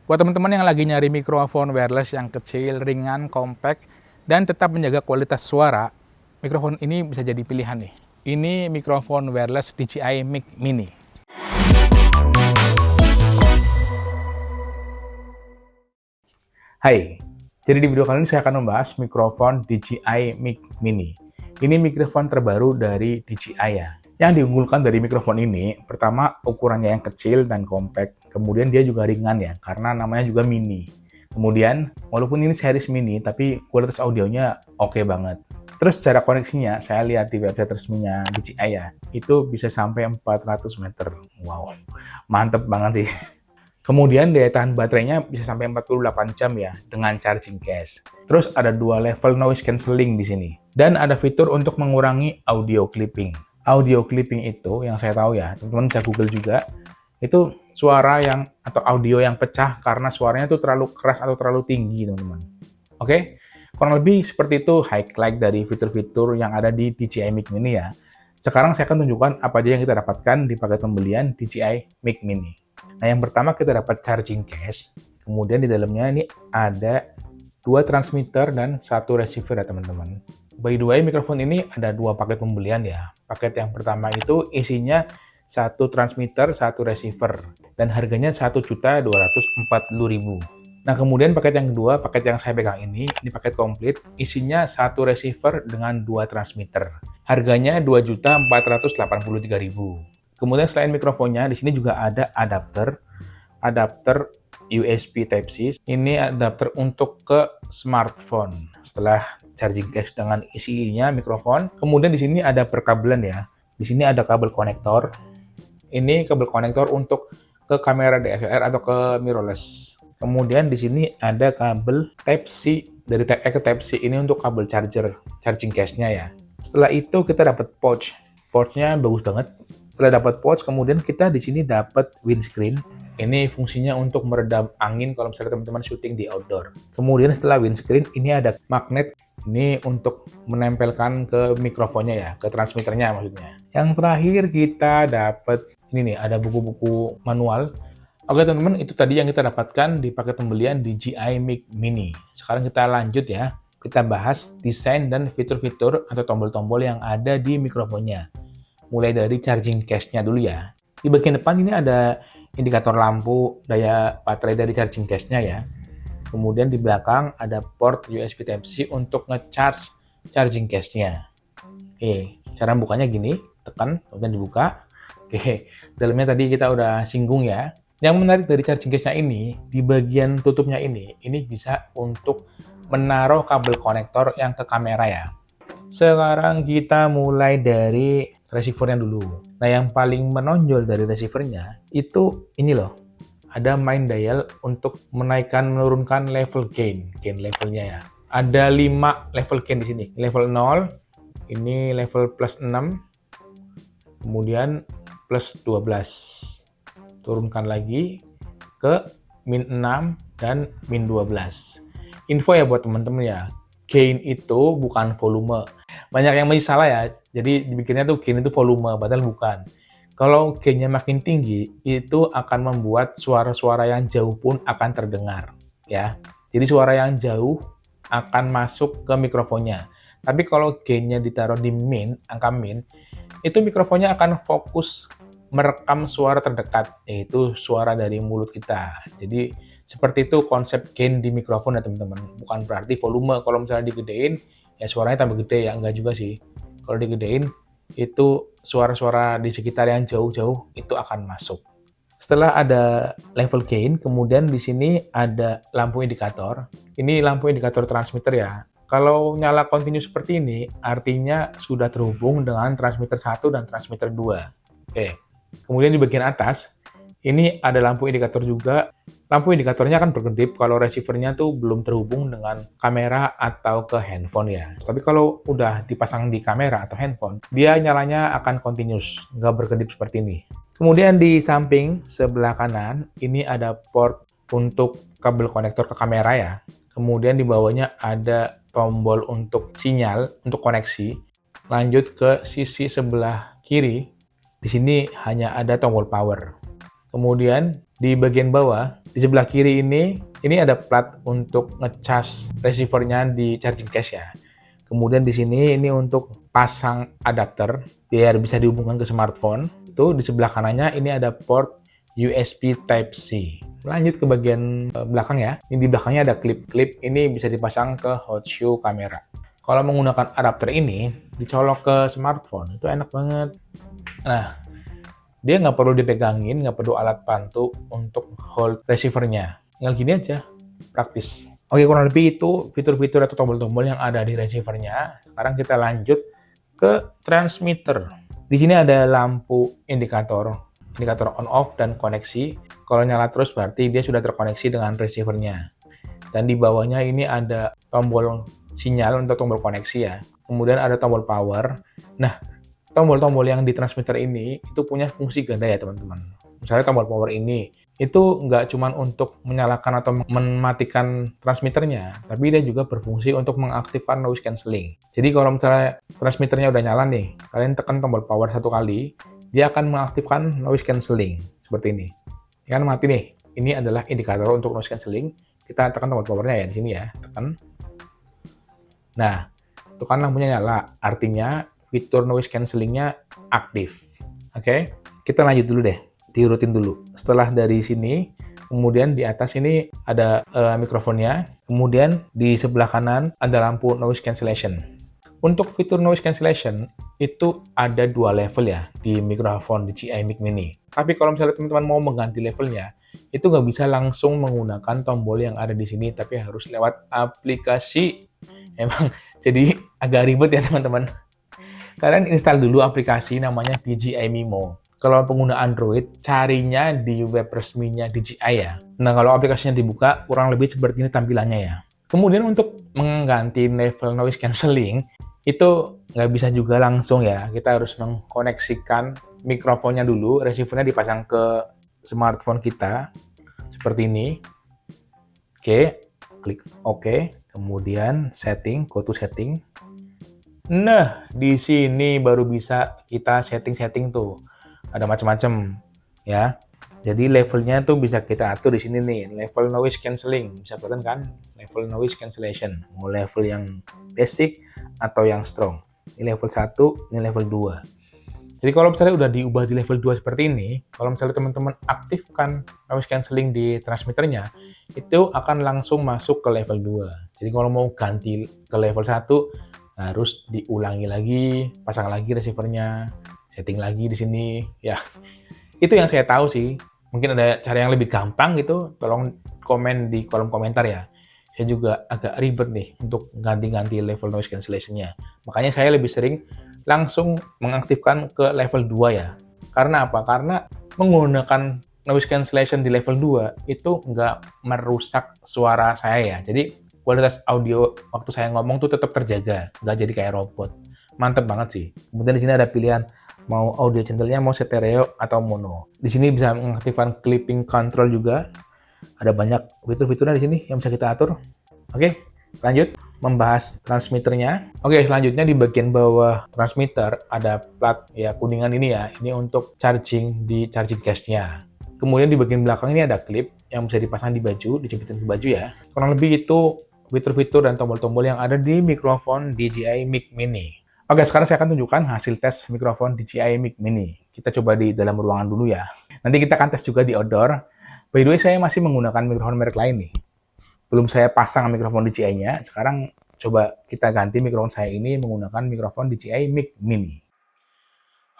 Buat teman-teman yang lagi nyari mikrofon wireless yang kecil, ringan, compact, dan tetap menjaga kualitas suara, mikrofon ini bisa jadi pilihan nih. Ini mikrofon wireless DJI Mic Mini. Hai, jadi di video kali ini saya akan membahas mikrofon DJI Mic Mini. Ini mikrofon terbaru dari DJI ya. Yang diunggulkan dari mikrofon ini, pertama ukurannya yang kecil dan compact, kemudian dia juga ringan ya, karena namanya juga mini. Kemudian, walaupun ini series mini, tapi kualitas audionya oke banget. Terus cara koneksinya, saya lihat di website resminya DJI ya, itu bisa sampai 400 meter. Wow, mantep banget sih. Kemudian daya tahan baterainya bisa sampai 48 jam ya, dengan charging case. Terus ada dua level noise cancelling di sini. Dan ada fitur untuk mengurangi audio clipping. Audio clipping itu yang saya tahu ya, teman-teman bisa Google juga, itu suara yang atau audio yang pecah karena suaranya itu terlalu keras atau terlalu tinggi, teman-teman. Oke, kurang lebih seperti itu highlight dari fitur-fitur yang ada di DJI Mic Mini ya. Sekarang saya akan tunjukkan apa aja yang kita dapatkan di paket pembelian DJI Mic Mini. Nah, yang pertama kita dapat charging case, kemudian di dalamnya ini ada 2 transmitter dan 1 receiver ya, teman-teman. By the way, mikrofon ini ada 2 paket pembelian ya. Paket yang pertama itu isinya 1 transmitter, 1 receiver, dan harganya Rp1.240.000. Nah, kemudian paket yang kedua, paket yang saya pegang ini paket komplit, isinya 1 receiver dengan 2 transmitter. Harganya Rp2.483.000. Kemudian selain mikrofonnya, di sini juga ada adapter USB Type-C. Ini adapter untuk ke smartphone. Setelah charging case dengan isinya mikrofon, kemudian di sini ada perkabelan ya. Di sini ada kabel konektor. Ini kabel konektor untuk ke kamera DSLR atau ke mirrorless. Kemudian di sini ada kabel Type-C dari Type A ke Type-C, ini untuk kabel charging case-nya ya. Setelah itu kita dapat pouch. Pouch-nya bagus banget. Setelah dapat pouch, kemudian kita di sini dapat windscreen. Ini fungsinya untuk meredam angin kalau misalnya teman-teman syuting di outdoor. Kemudian setelah windscreen, ini ada magnet. Ini untuk menempelkan ke mikrofonnya ya, ke transmitternya maksudnya. Yang terakhir kita dapat ini nih, ada buku-buku manual. Oke teman-teman, itu tadi yang kita dapatkan di paket pembelian DJI Mic Mini. Sekarang kita lanjut ya. Kita bahas desain dan fitur-fitur atau tombol-tombol yang ada di mikrofonnya. Mulai dari charging case-nya dulu ya. Di bagian depan ini ada indikator lampu, daya baterai dari charging case-nya ya. Kemudian di belakang ada port USB Type-C untuk nge-charge charging case-nya. Oke, cara bukanya gini, tekan, kemudian dibuka. Oke, dalamnya tadi kita udah singgung ya. Yang menarik dari charging case-nya ini, di bagian tutupnya ini bisa untuk menaruh kabel konektor yang ke kamera ya. Sekarang kita mulai dari receivernya dulu. Nah, yang paling menonjol dari receivernya itu ini loh. Ada main dial untuk menaikkan menurunkan level gain levelnya ya. Ada 5 level gain di sini. Level 0, ini level plus 6, kemudian plus 12. Turunkan lagi ke min 6 dan min 12. Info ya buat teman-teman ya. Gain itu bukan volume. Banyak yang masih salah ya. Jadi dibikinnya tuh gain itu volume, padahal bukan. Kalau gainnya makin tinggi, itu akan membuat suara-suara yang jauh pun akan terdengar, ya. Jadi suara yang jauh akan masuk ke mikrofonnya. Tapi kalau gainnya ditaruh di min, angka min, itu mikrofonnya akan fokus merekam suara terdekat, yaitu suara dari mulut kita. Jadi seperti itu konsep gain di mikrofon ya teman-teman. Bukan berarti volume, kalau misalnya digedein, ya suaranya tambah gede, ya enggak juga sih. Kalau digedein, itu suara-suara di sekitar yang jauh-jauh itu akan masuk. Setelah ada level gain, kemudian di sini ada lampu indikator. Ini lampu indikator transmitter ya. Kalau nyala continue seperti ini, artinya sudah terhubung dengan transmitter 1 dan transmitter 2. Oke. Kemudian di bagian atas, ini ada lampu indikator juga. Lampu indikatornya akan berkedip kalau receivernya tuh belum terhubung dengan kamera atau ke handphone ya. Tapi kalau udah dipasang di kamera atau handphone, dia nyalanya akan continuous, nggak berkedip seperti ini. Kemudian di samping sebelah kanan, ini ada port untuk kabel konektor ke kamera ya. Kemudian di bawahnya ada tombol untuk sinyal, untuk koneksi. Lanjut ke sisi sebelah kiri, di sini hanya ada tombol power. Kemudian di bagian bawah, di sebelah kiri ini ada plat untuk ngecas receiver-nya di charging case ya. Kemudian di sini ini untuk pasang adapter biar bisa dihubungkan ke smartphone. Itu di sebelah kanannya ini ada port USB Type-C. Lanjut ke bagian belakang ya. Ini di belakangnya ada klip-klip, ini bisa dipasang ke hot shoe kamera. Kalau menggunakan adapter ini, dicolok ke smartphone, itu enak banget. Nah, dia nggak perlu dipegangin, nggak perlu alat bantu untuk hold receiver-nya. Tinggal gini aja, praktis. Oke, kurang lebih itu fitur-fitur atau tombol-tombol yang ada di receiver-nya. Sekarang kita lanjut ke transmitter. Di sini ada lampu indikator on-off dan koneksi. Kalau nyala terus berarti dia sudah terkoneksi dengan receiver-nya. Dan di bawahnya ini ada tombol sinyal untuk tombol koneksi ya. Kemudian ada tombol power. Nah, tombol-tombol yang di transmitter ini itu punya fungsi ganda ya teman-teman. Misalnya tombol power ini itu nggak cuma untuk menyalakan atau mematikan transmitternya, tapi dia juga berfungsi untuk mengaktifkan noise cancelling. Jadi kalau misalnya transmitternya udah nyala nih, kalian tekan tombol power satu kali, dia akan mengaktifkan noise cancelling seperti ini. Kan mati nih. Ini adalah indikator untuk noise cancelling. Kita tekan tombol powernya ya di sini ya, tekan. Nah, itu kan lampunya nyala, artinya fitur noise cancellingnya aktif. Oke, kita lanjut dulu deh, diurutin dulu. Setelah dari sini, kemudian di atas ini ada mikrofonnya, kemudian di sebelah kanan ada lampu noise cancellation. Untuk fitur noise cancellation, itu ada 2 level ya di mikrofon DJI Mic Mini. Tapi kalau misalnya teman-teman mau mengganti levelnya, itu nggak bisa langsung menggunakan tombol yang ada di sini, tapi harus lewat aplikasi. Emang jadi agak ribet ya teman-teman. Kalian install dulu aplikasi namanya DJI Mimo. Kalau pengguna Android, carinya di web resminya DJI ya. Nah, kalau aplikasinya dibuka, kurang lebih seperti ini tampilannya ya. Kemudian untuk mengganti level noise cancelling, itu nggak bisa juga langsung ya. Kita harus mengkoneksikan mikrofonnya dulu, receiver-nya dipasang ke smartphone kita, seperti ini. Oke, klik OK, kemudian setting, go to setting. Nah, di sini baru bisa kita setting-setting tuh. Ada macam-macam ya. Jadi levelnya tuh bisa kita atur di sini nih, level noise cancelling. Bisa kelihatan kan? Level noise cancellation. Mau level yang basic atau yang strong. Ini level 1, ini level 2. Jadi kalau misalnya udah diubah di level 2 seperti ini, kalau misalnya teman-teman aktifkan noise cancelling di transmitternya, itu akan langsung masuk ke level 2. Jadi kalau mau ganti ke level 1, harus diulangi lagi, pasang lagi receivernya, setting lagi di sini. Ya, itu yang saya tahu sih. Mungkin ada cara yang lebih gampang gitu, tolong komen di kolom komentar ya. Saya juga agak ribet nih untuk ganti-ganti level noise cancellation-nya. Makanya saya lebih sering langsung mengaktifkan ke level 2 ya. Karena apa? Karena menggunakan noise cancellation di level 2 itu nggak merusak suara saya ya. Jadi kualitas audio waktu saya ngomong tuh tetap terjaga, nggak jadi kayak robot. Mantep banget sih. Kemudian di sini ada pilihan mau audio channel-nya mau stereo atau mono. Di sini bisa mengaktifkan clipping control juga. Ada banyak fitur-fiturnya di sini yang bisa kita atur. Oke, lanjut membahas transmitternya. Oke, selanjutnya di bagian bawah transmitter ada plat ya kuningan ini ya. Ini untuk charging di charging case-nya. Kemudian di bagian belakang ini ada klip yang bisa dipasang di baju, dijepitkan ke baju ya. Kurang lebih itu fitur-fitur dan tombol-tombol yang ada di mikrofon DJI Mic Mini. Oke, sekarang saya akan tunjukkan hasil tes mikrofon DJI Mic Mini. Kita coba di dalam ruangan dulu ya. Nanti kita akan tes juga di outdoor. By the way, saya masih menggunakan mikrofon merek lain nih. Belum saya pasang mikrofon DJI-nya. Sekarang coba kita ganti mikrofon saya ini menggunakan mikrofon DJI Mic Mini.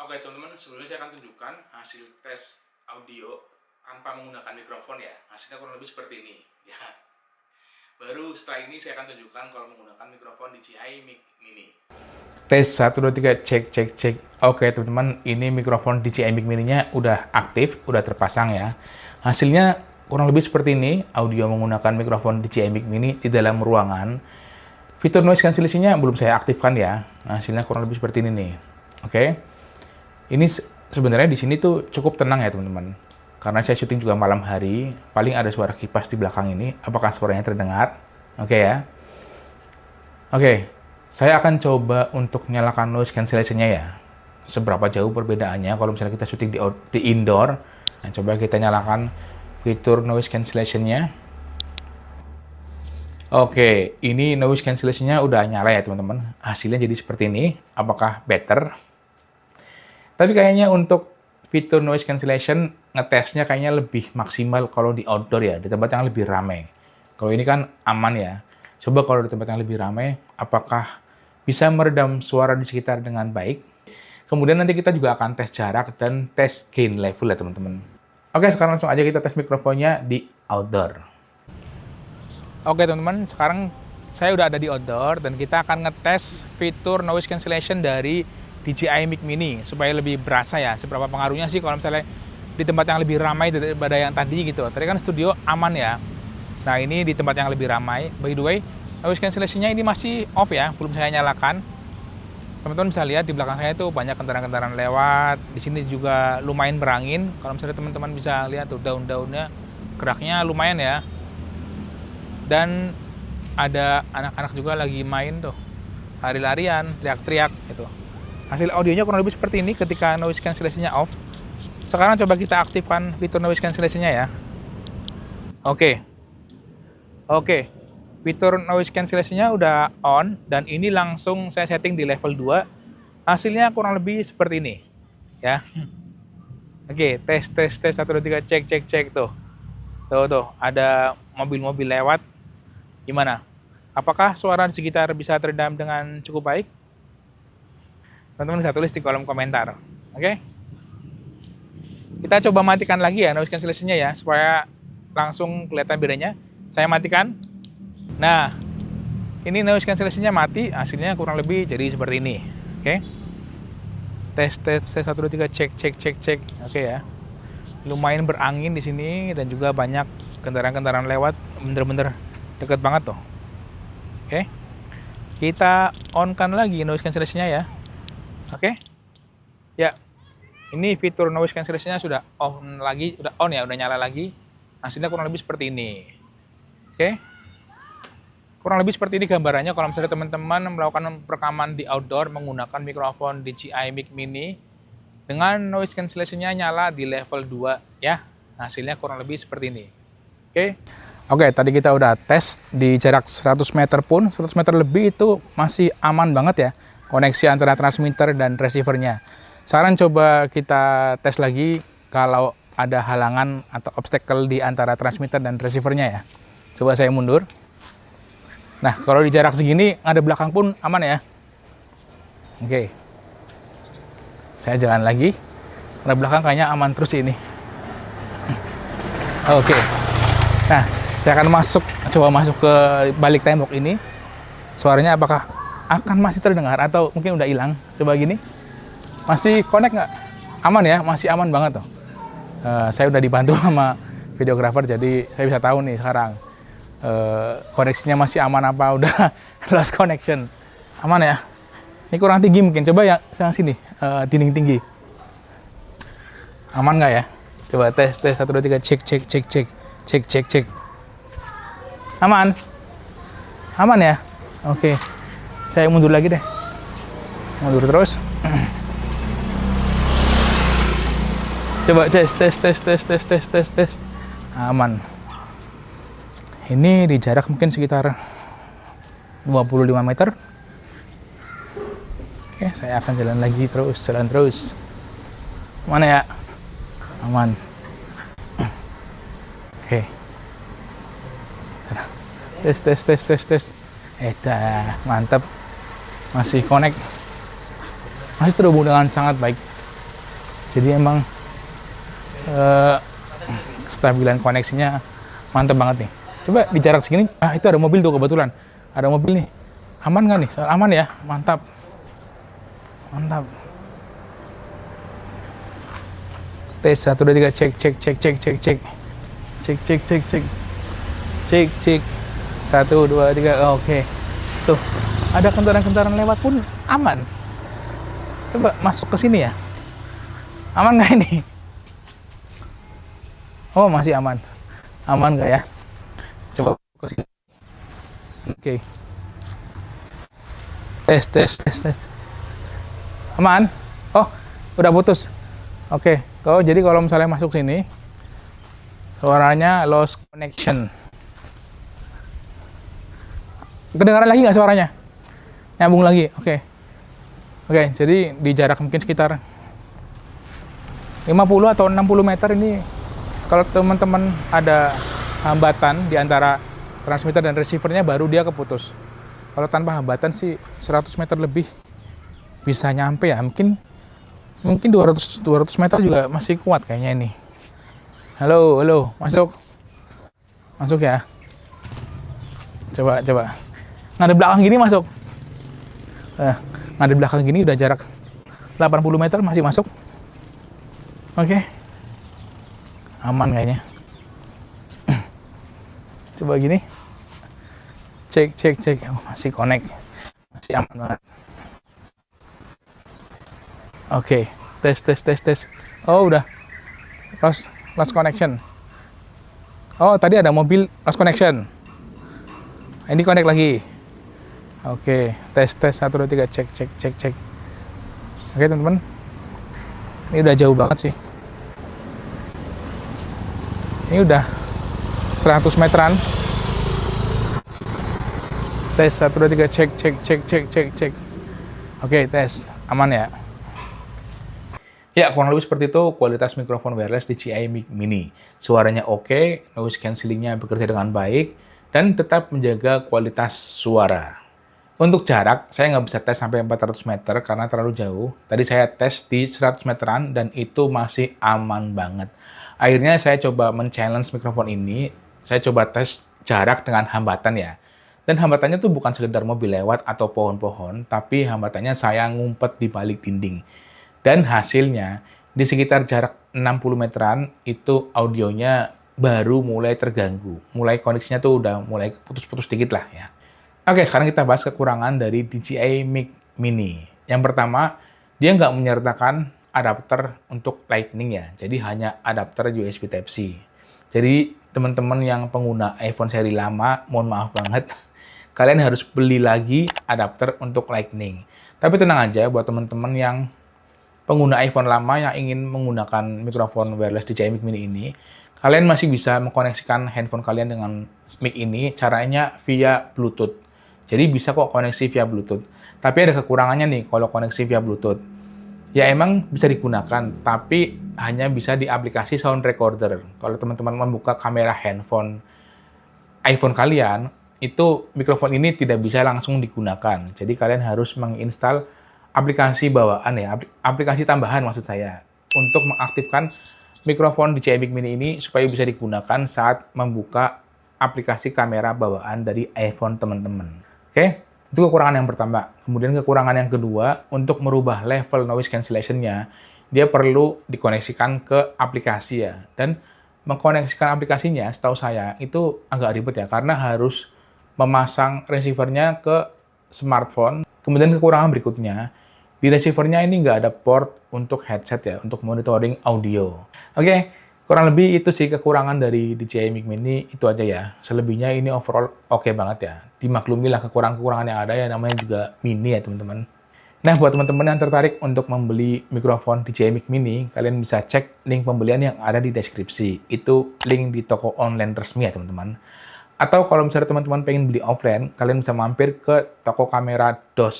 Oke teman-teman, sebelumnya saya akan tunjukkan hasil tes audio tanpa menggunakan mikrofon ya. Hasilnya kurang lebih seperti ini. Ya. Baru setelah ini saya akan tunjukkan kalau menggunakan mikrofon DJI Mic Mini. Tes 1, 2, 3, cek. Oke teman-teman, ini mikrofon DJI Mic Mini-nya udah aktif, udah terpasang ya. Hasilnya kurang lebih seperti ini, audio menggunakan mikrofon DJI Mic Mini di dalam ruangan. Fitur noise cancellation-nya belum saya aktifkan ya. Hasilnya kurang lebih seperti ini nih. Oke. Ini sebenarnya di sini tuh cukup tenang ya teman-teman. Karena saya syuting juga malam hari, paling ada suara kipas di belakang ini. Apakah suaranya terdengar? Oke ya. Oke, saya akan coba untuk nyalakan noise cancellation-nya ya. Seberapa jauh perbedaannya kalau misalnya kita syuting di indoor. Nah, coba kita nyalakan fitur noise cancellation-nya. Oke, ini noise cancellation-nya udah nyala ya teman-teman. Hasilnya jadi seperti ini. Apakah better? Tapi kayaknya untuk fitur noise cancellation ngetesnya kayaknya lebih maksimal kalau di outdoor ya, di tempat yang lebih ramai. Kalau ini kan aman ya. Coba kalau di tempat yang lebih ramai, apakah bisa meredam suara di sekitar dengan baik? Kemudian nanti kita juga akan tes jarak dan tes gain level ya teman-teman. Oke, sekarang langsung aja kita tes mikrofonnya di outdoor. Oke teman-teman, sekarang saya udah ada di outdoor dan kita akan ngetes fitur noise cancellation dari DJI Mic Mini supaya lebih berasa ya seberapa pengaruhnya sih kalau misalnya di tempat yang lebih ramai daripada yang tadi gitu. Tadi kan studio aman ya. Nah ini di tempat yang lebih ramai. By the way, noise cancellation-nya ini masih off ya, belum saya nyalakan. Teman-teman bisa lihat di belakang saya itu banyak kendaraan-kendaraan lewat. Di sini juga lumayan berangin. Kalau misalnya teman-teman bisa lihat tuh daun-daunnya geraknya lumayan ya. Dan ada anak-anak juga lagi main tuh, lari-larian, teriak-teriak gitu. Hasil audionya kurang lebih seperti ini ketika noise cancellation-nya off. Sekarang coba kita aktifkan fitur noise cancellation-nya ya. Oke, fitur noise cancellation-nya udah on dan ini langsung saya setting di level 2. Hasilnya kurang lebih seperti ini ya. Oke, tes 1 2 3 cek tuh. Tuh, ada mobil-mobil lewat. Gimana? Apakah suara di sekitar bisa teredam dengan cukup baik? Teman-teman bisa tulis di kolom komentar. Oke? Kita coba matikan lagi ya noise cancellation-nya ya, supaya langsung kelihatan bedanya. Saya matikan. Nah, ini noise cancellation-nya mati, hasilnya kurang lebih jadi seperti ini. Oke? Tes 1 2 3 cek. Oke ya. Lumayan berangin di sini dan juga banyak kendaraan-kendaraan lewat, bener-bener deket banget tuh. Oke, kita on-kan lagi noise cancellation-nya ya. Oke, ya, ini fitur noise cancellation-nya sudah on lagi, udah on ya, udah nyala lagi. Hasilnya kurang lebih seperti ini. Oke, kurang lebih seperti ini gambarannya kalau misalnya teman-teman melakukan rekaman di outdoor menggunakan mikrofon DJI Mic Mini dengan noise cancellation-nya nyala di level 2 ya. Hasilnya kurang lebih seperti ini. Oke, tadi kita udah tes di jarak 100 meter pun, 100 meter lebih itu masih aman banget ya koneksi antara transmitter dan receiver-nya. Sekarang coba kita tes lagi kalau ada halangan atau obstacle di antara transmitter dan receiver-nya ya. Coba saya mundur. Nah, kalau di jarak segini ada belakang pun aman ya. Oke. Saya jalan lagi. Karena belakang kayaknya aman terus ini. Oke. Nah, saya akan coba masuk ke balik tembok ini. Suaranya apakah akan masih terdengar atau mungkin udah hilang? Coba gini. Masih connect nggak? Aman ya, masih aman banget tuh. Saya udah dibantu sama videographer, jadi saya bisa tahu nih sekarang koneksinya masih aman apa udah lost connection. Aman ya? Ini kurang tinggi mungkin. Coba yang sini, dinding tinggi. Aman nggak ya? Coba tes 1 2 3 cek. Aman ya. Oke, saya mundur lagi deh, mundur terus. Coba tes. Aman. Ini di jarak mungkin sekitar 25 meter. Oke, saya akan jalan terus. Mana ya? Aman. Oke. Tes. Mantap. Masih connect. Masih terhubung dengan sangat baik. Jadi emang kestabilan koneksinya mantap banget nih. Coba di jarak segini, itu ada mobil tuh kebetulan. Ada mobil nih. Aman nggak nih? Aman ya? Mantap. Tes 1 2 3 cek. Cek. 1 2 3. Oke. Tuh, ada kendaraan lewat pun aman. Coba masuk ke sini ya. Aman nggak ini? Oh, masih aman. Aman nggak ya? Coba ke sini. Oke. Tes. Aman? Oh, udah putus. Oke. Jadi kalau misalnya masuk sini, Suaranya lost connection. Kedengaran lagi nggak suaranya? Nyambung lagi, oke. Oke, jadi di jarak mungkin sekitar 50 atau 60 meter ini, kalau teman-teman ada hambatan di antara transmitter dan receivernya, baru dia keputus. Kalau tanpa hambatan sih 100 meter lebih bisa nyampe ya. Mungkin 200 meter juga masih kuat kayaknya ini. Halo, masuk. Masuk ya. Coba. Ngadep belakang gini masuk. Ngadep belakang gini udah jarak 80 meter masih masuk. Oke. Aman kayaknya. Coba gini. Cek. Oh, masih connect. Masih aman banget. Oke. Tes. Oh, udah. Lost connection. Oh, tadi ada mobil lost connection. Ini connect lagi. Oke, tes 1 2 3 cek. Oke, teman-teman. Ini udah jauh banget sih. Ini udah 100 meteran. Tes 1 2 3 cek. Oke, tes. Aman ya? Ya, kurang lebih seperti itu kualitas mikrofon wireless DJI Mic Mini. Suaranya oke, noise cancellingnya bekerja dengan baik, dan tetap menjaga kualitas suara. Untuk jarak, saya nggak bisa tes sampai 400 meter karena terlalu jauh. Tadi saya tes di 100 meteran dan itu masih aman banget. Akhirnya saya coba men-challenge mikrofon ini. Saya coba tes jarak dengan hambatan ya. Dan hambatannya tuh bukan sekedar mobil lewat atau pohon-pohon, tapi hambatannya saya ngumpet di balik dinding. Dan hasilnya, di sekitar jarak 60 meteran, itu audionya baru mulai terganggu. Mulai koneksinya tuh udah mulai putus-putus dikit lah ya. Oke, sekarang kita bahas kekurangan dari DJI Mic Mini. Yang pertama, dia nggak menyertakan adapter untuk Lightning ya. Jadi hanya adapter USB Type-C. Jadi teman-teman yang pengguna iPhone seri lama, mohon maaf banget, kalian harus beli lagi adapter untuk Lightning. Tapi tenang aja buat teman-teman yang pengguna iPhone lama yang ingin menggunakan mikrofon wireless DJI Mic Mini ini, kalian masih bisa mengkoneksikan handphone kalian dengan mic ini, caranya via Bluetooth. Jadi bisa kok koneksi via Bluetooth. Tapi ada kekurangannya nih kalau koneksi via Bluetooth. Ya emang bisa digunakan, tapi hanya bisa di aplikasi sound recorder. Kalau teman-teman membuka kamera handphone iPhone kalian, itu mikrofon ini tidak bisa langsung digunakan. Jadi kalian harus menginstal aplikasi bawaan ya, aplikasi tambahan maksud saya, untuk mengaktifkan mikrofon DJI Mic Mini ini supaya bisa digunakan saat membuka aplikasi kamera bawaan dari iPhone teman-teman. Oke, itu kekurangan yang pertama. Kemudian kekurangan yang kedua, untuk merubah level noise cancellation-nya, dia perlu dikoneksikan ke aplikasi ya. Dan mengkoneksikan aplikasinya, setahu saya, itu agak ribet ya, karena harus memasang receiver-nya ke smartphone. Kemudian kekurangan berikutnya, di receiver-nya ini nggak ada port untuk headset ya, untuk monitoring audio. Oke, kurang lebih itu sih kekurangan dari DJI Mic Mini, itu aja ya. Selebihnya ini overall oke banget ya. Dimaklumilah kekurangan-kekurangan yang ada ya, namanya juga mini ya teman-teman. Nah, buat teman-teman yang tertarik untuk membeli mikrofon DJI Mic Mini, kalian bisa cek link pembelian yang ada di deskripsi. Itu link di toko online resmi ya teman-teman. Atau kalau misalnya teman-teman pengen beli offline, kalian bisa mampir ke toko kamera DOS.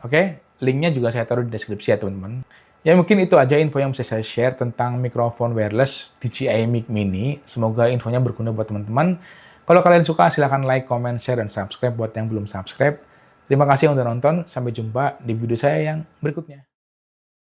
Oke? Linknya juga saya taruh di deskripsi ya teman-teman. Ya mungkin itu aja info yang bisa saya share tentang mikrofon wireless DJI Mic Mini. Semoga infonya berguna buat teman-teman. Kalau kalian suka silahkan like, comment, share, dan subscribe buat yang belum subscribe. Terima kasih yang udah nonton. Sampai jumpa di video saya yang berikutnya.